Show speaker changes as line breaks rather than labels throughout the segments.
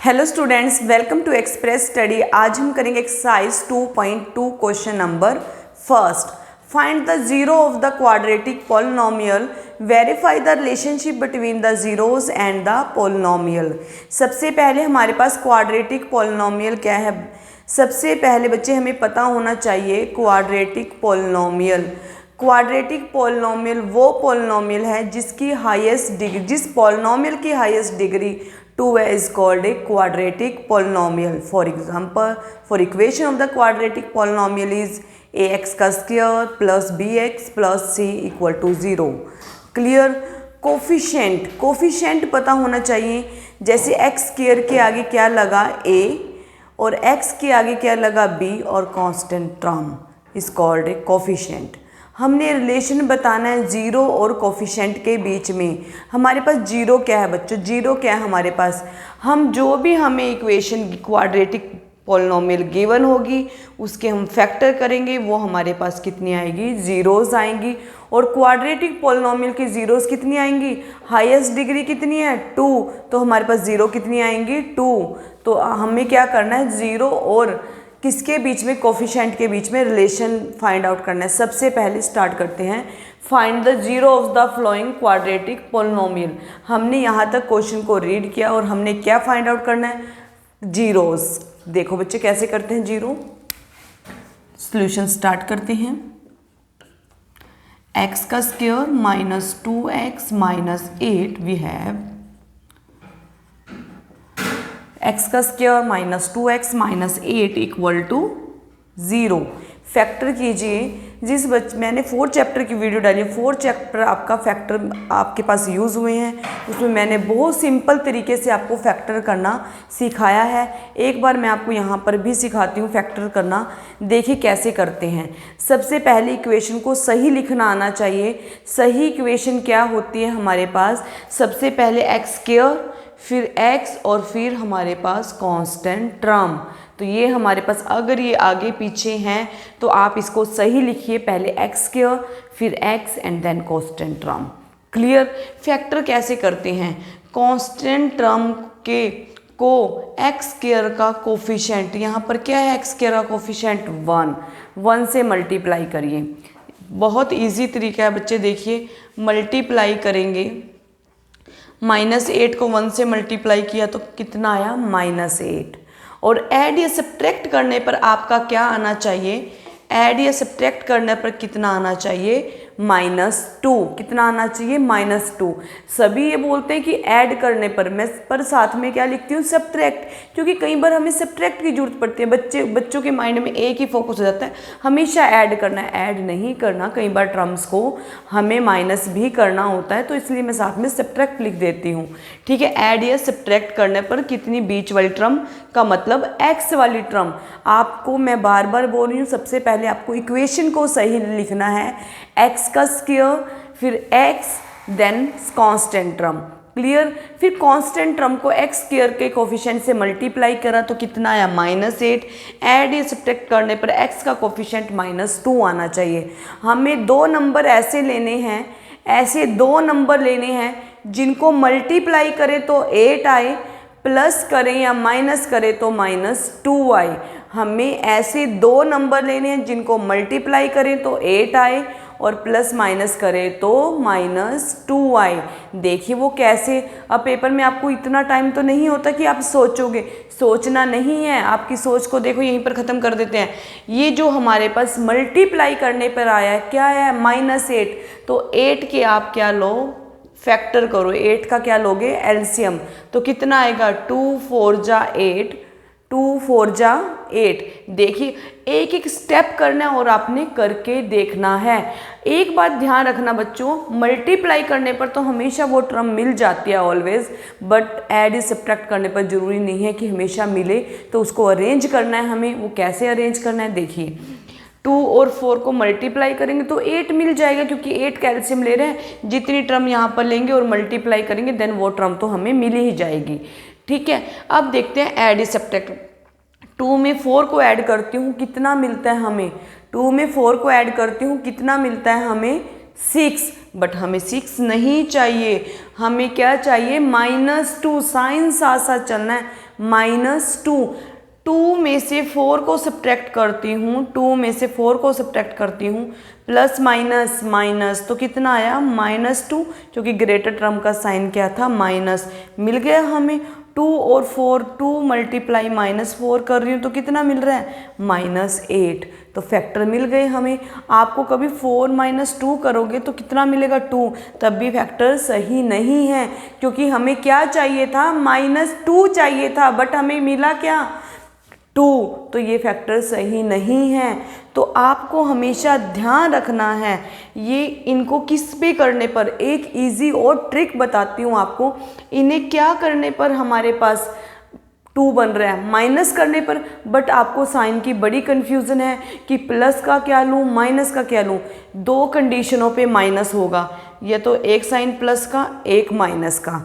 Hello students, welcome to express study. आज हम करेंगे exercise 2.2 question number first. Find the zero of the quadratic polynomial, verify the relationship between the zeros and the polynomial. सबसे पहले हमारे पास quadratic polynomial क्या है। सबसे पहले बच्चे हमें पता होना चाहिए क्वाड्रेटिक पॉलिनोमियल। क्वाड्रेटिक पॉलिनोमियल वो पॉलिनोमियल है जिसकी हाईएस्ट डिग्री, जिस पॉलिनोमियल की highest degree 2 is called a quadratic polynomial. For example, for equation of the quadratic polynomial is ax का square plus bx plus c equal to 0. Clear? Coefficient पता होना चाहिए। जैसे x स्क्वायर के आगे क्या लगा a और x के आगे क्या लगा b और constant term is called a coefficient. हमने रिलेशन बताना है जीरो और कोफिशेंट के बीच में। हमारे पास जीरो क्या है बच्चों, जीरो क्या है हमारे पास, हम जो भी हमें इक्वेशन क्वाड्रेटिक पॉलिनोमियल गिवन होगी उसके हम फैक्टर करेंगे, वो हमारे पास कितनी आएगी, जीरोस आएंगी। और क्वाड्रेटिक पॉलिनोमियल की जीरोस कितनी आएंगी, हाईएस्ट डिग्री कितनी है 2, तो हमारे पास जीरो कितनी आएंगी 2। तो हमें क्या करना है, जीरो और किसके बीच में, कोफिशेंट के बीच में रिलेशन फाइंड आउट करना है। सबसे पहले स्टार्ट करते हैं, find the zero of the flowing quadratic polynomial. हमने यहाँ तक क्वेश्चन को रीड किया और हमने क्या फाइंड आउट करना है, जीरोस। देखो बच्चे कैसे करते हैं जीरो। सॉल्यूशन स्टार्ट करते हैं। x का square minus 2x minus 8 we have x का square minus 2x minus 8 equal to 0। Factor कीजिए। मैंने 4 चैप्टर की वीडियो डाली है, 4 चैप्टर आपका फैक्टर आपके पास यूज़ हुए हैं, उसमें मैंने बहुत सिंपल तरीके से आपको फैक्टर करना सिखाया है। एक बार मैं आपको यहाँ पर भी सिखाती हूँ फैक्टर करना, देखिए कैसे करते हैं। सबसे पहले इक्वेशन को सही लिखना आना चाहिए। सही इक्वेशन क्या होती है हमारे पास, सबसे पहले एक्स स्क्वायर फिर x और फिर हमारे पास कांस्टेंट टर्म। तो ये हमारे पास, अगर ये आगे पीछे हैं तो आप इसको सही लिखिए, पहले x स्क्वायर फिर x and then constant term. Clear? Factor कैसे करते हैं, कांस्टेंट टर्म के को x स्क्वायर का कोफिशिएंट, यहाँ पर क्या है x स्क्वायर का कोफिशिएंट 1 से मल्टीप्लाई करिए। बहुत ईजी तरीका है बच्चे, देखिए मल्टीप्लाई करेंगे, -8 को 1 से मल्टीप्लाई किया तो कितना आया, -8। और ऐड या सब्ट्रैक्ट करने पर आपका क्या आना चाहिए, ऐड या सब्ट्रैक्ट करने पर कितना आना चाहिए, -2। कितना आना चाहिए, -2। सभी ये बोलते हैं कि ऐड करने पर, मैं पर साथ में क्या लिखती हूँ, सब्ट्रैक्ट, क्योंकि कई बार हमें सब्ट्रैक्ट की जरूरत पड़ती है। बच्चों के माइंड में एक ही फोकस हो जाता है, हमेशा ऐड करना है, ऐड नहीं करना। कई बार टर्म्स को हमें माइनस भी करना होता है, तो इसलिए मैं साथ में सब्ट्रैक्ट लिख देती हूँ। ठीक है, ऐड या सब्ट्रैक्ट करने पर कितनी, बीच वाली टर्म का मतलब x वाली टर्म। आपको मैं बार बार बोल रही हूँ, सबसे पहले आपको इक्वेशन को सही लिखना है, x का स्क्वायर फिर x then constant term. Clear? फिर कांस्टेंट टर्म को x स्क्वायर के कोफिशिएंट से मल्टीप्लाई करा तो कितना आया, -8। ऐड या सब्ट्रैक्ट करने पर x का कोफिशिएंट -2 आना चाहिए। हमें 2 नंबर ऐसे लेने हैं, ऐसे 2 नंबर लेने हैं जिनको मल्टीप्लाई करें तो 8 आए, प्लस करें या माइनस करें तो -2 आए। हमें ऐसे 2 नंबर लेने हैं जिनको मल्टीप्लाई करें तो 8 आए और प्लस माइनस करें तो -2 आए। देखिए वो कैसे। अब पेपर में आपको इतना टाइम तो नहीं होता कि आप सोचोगे, सोचना नहीं है, आपकी सोच को देखो यहीं पर ख़त्म कर देते हैं। ये जो हमारे पास मल्टीप्लाई करने पर आया है, क्या है, -8, तो 8 के आप क्या लो, फैक्टर करो। 8 का क्या लोगे, एलसीएम, तो कितना आएगा, 2 4 जा 8, 2 4 जा 8। देखिए एक एक स्टेप करना है और आपने करके देखना है। एक बात ध्यान रखना बच्चों, मल्टीप्लाई करने पर तो हमेशा वो टर्म मिल जाती है ऑलवेज, बट ऐड सब्ट्रैक्ट करने पर ज़रूरी नहीं है कि हमेशा मिले। तो उसको अरेंज करना है हमें, वो कैसे अरेंज करना है, देखिए 2 और 4 को मल्टीप्लाई करेंगे तो 8 मिल जाएगा, क्योंकि 8 कैल्शियम ले रहे हैं। जितनी टर्म यहाँ पर लेंगे और मल्टीप्लाई करेंगे देन वो टर्म तो हमें मिल ही जाएगी। ठीक है, अब देखते हैं ऐड सब्ट्रैक्ट। 2 में 4 को ऐड करती हूँ, कितना मिलता है हमें, 2 में 4 को ऐड करती हूँ, कितना मिलता है हमें, 6। बट हमें 6 नहीं चाहिए, हमें क्या चाहिए -2। साइन साथ साथ चलना है, -2। 2 में से 4 को सब्ट्रैक्ट करती हूँ, 2 में से 4 को सब्ट्रैक्ट करती हूँ, प्लस माइनस माइनस तो कितना आया -2, क्योंकि ग्रेटर टर्म का साइन क्या था माइनस। मिल गया हमें 2 और 4, 2 मल्टीप्लाई -4 कर रही हूँ तो कितना मिल रहा है -8। तो फैक्टर मिल गए हमें। आपको कभी 4 - 2 करोगे तो कितना मिलेगा 2, तब भी फैक्टर सही नहीं है, क्योंकि हमें क्या चाहिए था -2 चाहिए था, बट हमें मिला क्या 2। तो ये फैक्टर सही नहीं है। तो आपको हमेशा ध्यान रखना है, ये इनको किस पे करने पर, एक इजी और ट्रिक बताती हूँ आपको, इन्हें क्या करने पर हमारे पास 2 बन रहा है, माइनस करने पर। बट आपको साइन की बड़ी कन्फ्यूज़न है कि प्लस का क्या लूँ माइनस का क्या लूँ। 2 कंडीशनों पे माइनस होगा, या तो एक साइन प्लस का एक माइनस का,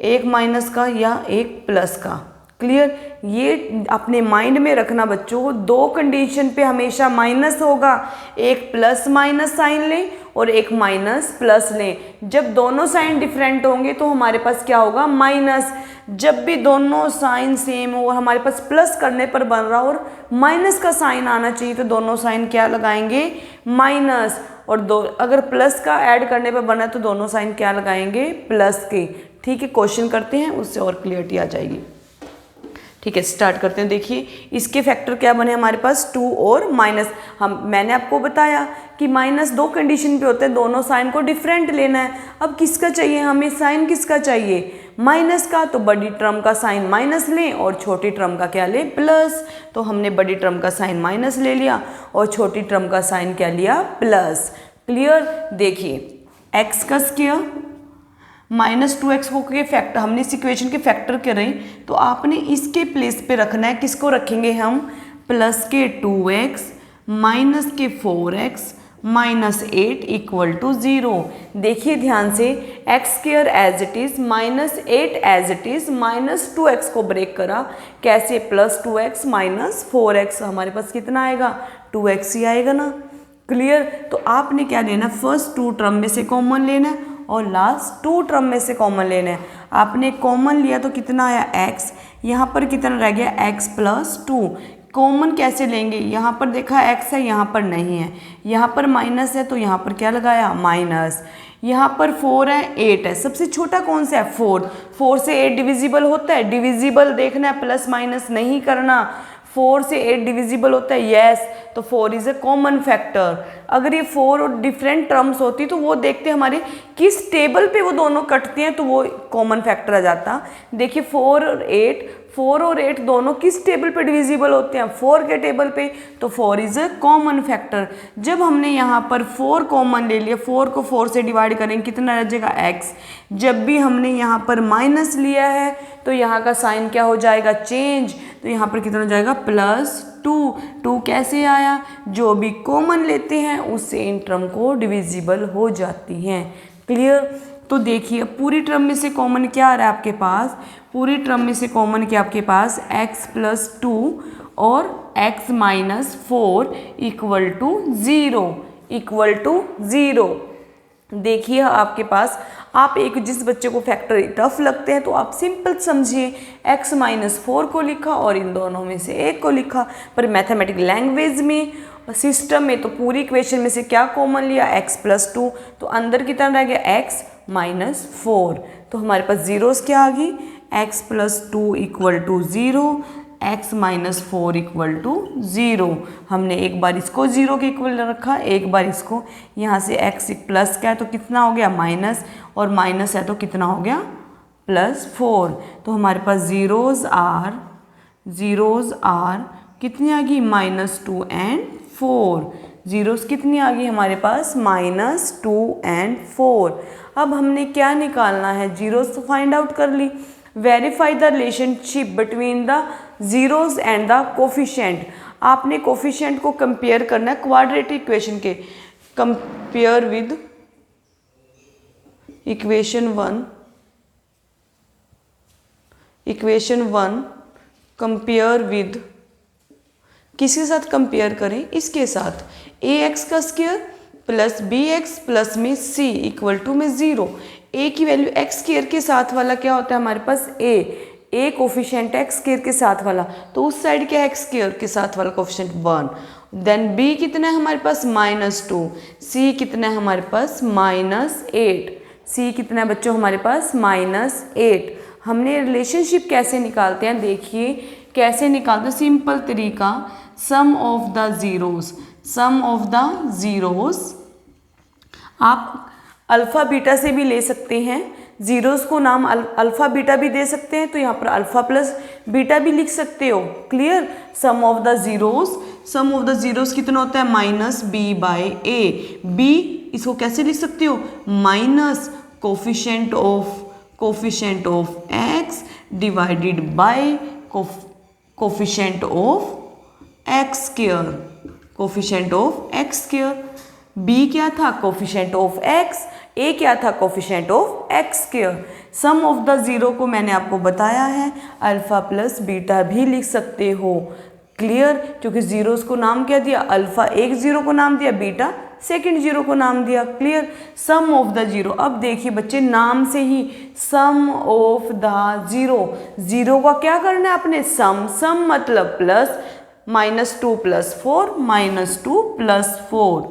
एक माइनस का या एक प्लस का। क्लियर, ये अपने माइंड में रखना बच्चों। 2 कंडीशन पे हमेशा माइनस होगा, एक प्लस माइनस साइन लें और एक माइनस प्लस लें। जब दोनों साइन डिफरेंट होंगे तो हमारे पास क्या होगा माइनस। जब भी दोनों साइन सेम हो और हमारे पास प्लस करने पर बन रहा और माइनस का साइन आना चाहिए तो दोनों साइन क्या लगाएंगे माइनस। और अगर प्लस का ऐड करने पर बना तो दोनों साइन क्या लगाएंगे प्लस के। ठीक है, क्वेश्चन करते हैं, उससे और क्लियरिटी आ जाएगी। ठीक है, स्टार्ट करते हैं। देखिए इसके फैक्टर क्या बने हमारे पास 2 और माइनस। मैंने आपको बताया कि -2 कंडीशन पे होते हैं, दोनों साइन को डिफरेंट लेना है। अब किसका चाहिए हमें, साइन किसका चाहिए माइनस का, तो बड़ी टर्म का साइन माइनस लें और छोटी टर्म का क्या लें प्लस। तो हमने बड़ी टर्म का साइन माइनस ले लिया और छोटी टर्म का साइन क्या लिया प्लस। क्लियर, देखिए x का स्क्वायर -2x को के फैक्टर, हमने इस इक्वेशन के फैक्टर करें तो आपने इसके प्लेस पे रखना है, किसको रखेंगे हम प्लस के 2x माइनस के 4x -8 = 0। देखिए ध्यान से, x² as it is -8 as it is -2x को ब्रेक करा, कैसे +2x -4x, हमारे पास कितना आएगा 2x ही आएगा ना। क्लियर, तो आपने क्या लेना, फर्स्ट 2 टर्म में से कॉमन लेना है और लास्ट 2 टर्म में से कॉमन लेना है। आपने कॉमन लिया तो कितना आया x, यहाँ पर कितना रह गया x + 2। कॉमन कैसे लेंगे, यहाँ पर देखा x है यहाँ पर नहीं है, यहाँ पर माइनस है तो यहाँ पर क्या लगाया माइनस, यहाँ पर 4 है 8 है, सबसे छोटा कौन सा है 4। 4 से 8 डिविजिबल होता है, डिविजिबल देखना है, प्लस माइनस नहीं करना। 4 से 8 डिविजिबल होता है, यस, तो 4 इज ए कॉमन फैक्टर। अगर ये 4 और डिफरेंट टर्म्स होती तो वो देखते हमारे किस टेबल पे वो दोनों कटते हैं तो वो कॉमन फैक्टर आ जाता। देखिए 4 और 8 दोनों किस टेबल पे डिविजिबल होते हैं 4 के टेबल पे, तो 4 इज ए कॉमन फैक्टर। जब हमने यहाँ पर 4 कॉमन ले लिया, 4 को 4 से डिवाइड करेंगे कितना रह जाएगा x। जब भी हमने यहाँ पर माइनस लिया है तो यहाँ का साइन क्या हो जाएगा चेंज, तो यहाँ पर कितना हो जाएगा +2। 2 कैसे आया, जो भी कॉमन लेते हैं उससे इन टर्म को डिविजिबल हो जाती हैं। क्लियर, तो देखिए पूरी टर्म में से कॉमन क्या आ रहा है आपके पास, पूरी टर्म में से कॉमन क्या आपके पास x + 2 और x - 4 = 0। देखिए आपके पास, आप एक जिस बच्चे को फैक्टर टफ लगते हैं तो आप सिंपल समझिए, x - 4 को लिखा और इन दोनों में से एक को लिखा। पर मैथमेटिक लैंग्वेज में सिस्टम में तो पूरी इक्वेशन में से क्या कॉमन लिया x + 2, तो अंदर कितना रह गया x - 4। तो हमारे पास जीरोस क्या आ गई, x + 2 = 0, x - 4 = 0। हमने एक बार इसको 0 के इक्वल रखा, एक बार इसको। यहाँ से x प्लस का है तो कितना हो गया माइनस, और माइनस है तो कितना हो गया +4। तो हमारे पास जीरोज आर कितनी आ गई -2 और 4। जीरोस कितनी आ गई हमारे पास -2 और 4। अब हमने क्या निकालना है, जीरोस तो फाइंड आउट कर ली। Verify the relationship between the zeros and the coefficient. आपने कोफिशिएंट को कंपेयर करना है क्वाड्रेटिक इक्वेशन के। Compare with equation 1 compare with, किसके साथ कंपेयर करें, इसके साथ ax का square plus B X plus में सी इक्वल टू में 0। ए की वैल्यू एक्स स्क्वायर के साथ वाला क्या होता है हमारे पास ए कोफिशिएंट एक्स स्क्वायर के साथ वाला, तो उस साइड क्या है एक्स स्क्वायर के साथ वाला कोफिशिएंट 1। देन बी कितना है हमारे पास -2, सी कितना है हमारे पास -8, सी कितना है बच्चों हमारे पास -8। हमने रिलेशनशिप कैसे निकालते हैं, देखिए कैसे निकालते हैं, सिंपल तरीका, sum of the zeros, sum of the zeros आप अल्फ़ा बीटा से भी ले सकते हैं, ज़ीरोज़ को नाम अल्फ़ा बीटा भी दे सकते हैं, तो यहाँ पर अल्फ़ा प्लस बीटा भी लिख सकते हो। Clear. Sum of the zeros, sum of the zeros कितना होता है -b/a। b इसको कैसे लिख सकते हो, minus coefficient of x divided by coefficient of x square, coefficient of x square. b क्या था, कोफिशिएंट ऑफ x, a क्या था, coefficient of x square. Sum of the zero को मैंने आपको बताया है अल्फ़ा प्लस बीटा भी लिख सकते हो। क्लियर। क्योंकि ज़ीरोज़ को नाम क्या दिया, अल्फ़ा एक ज़ीरो को नाम दिया, बीटा सेकंड जीरो को नाम दिया। Clear. Sum of the zero, अब देखिए बच्चे नाम से ही sum of the zero, zero का क्या करना है अपने, सम, सम मतलब प्लस, -2 + 4, -2 + 4,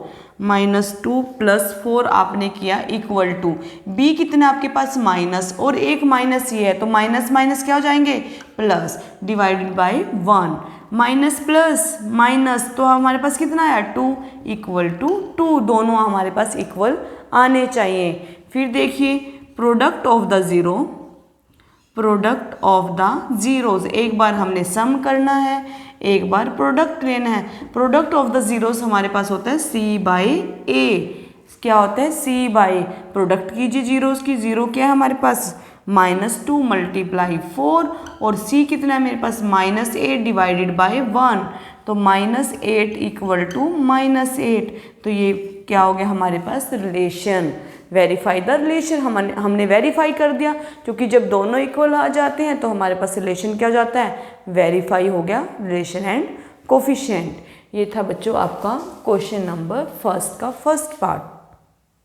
-2 + 4 आपने किया इक्वल टू, b कितना आपके पास माइनस और एक माइनस ये है तो माइनस माइनस क्या हो जाएंगे plus, divided by 1, minus plus minus तो हमारे पास कितना आया 2 इक्वल टू 2, दोनों हमारे पास इक्वल आने चाहिए। फिर देखिए product of the zero, product of the zeros, एक बार हमने सम करना है, एक बार प्रोडक्ट लेना है। प्रोडक्ट ऑफ द ज़ीरोज़ हमारे पास होता है c/a, क्या होता है c/, प्रोडक्ट कीजिए ज़ीरोज़ की, ज़ीरो क्या है हमारे पास -2 × 4 और c कितना है मेरे पास -8 डिवाइडेड बाय 1, तो -8 इक्वल टू -8, तो ये क्या हो गया हमारे पास रिलेशन। वेरीफाई द रिलेशन, हमने वेरीफाई कर दिया, क्योंकि जब दोनों इक्वल आ जाते हैं तो हमारे पास रिलेशन क्या हो जाता है, वेरीफाई हो गया रिलेशन एंड कोफिशिएंट। ये था बच्चों आपका क्वेश्चन नंबर फर्स्ट का फर्स्ट पार्ट।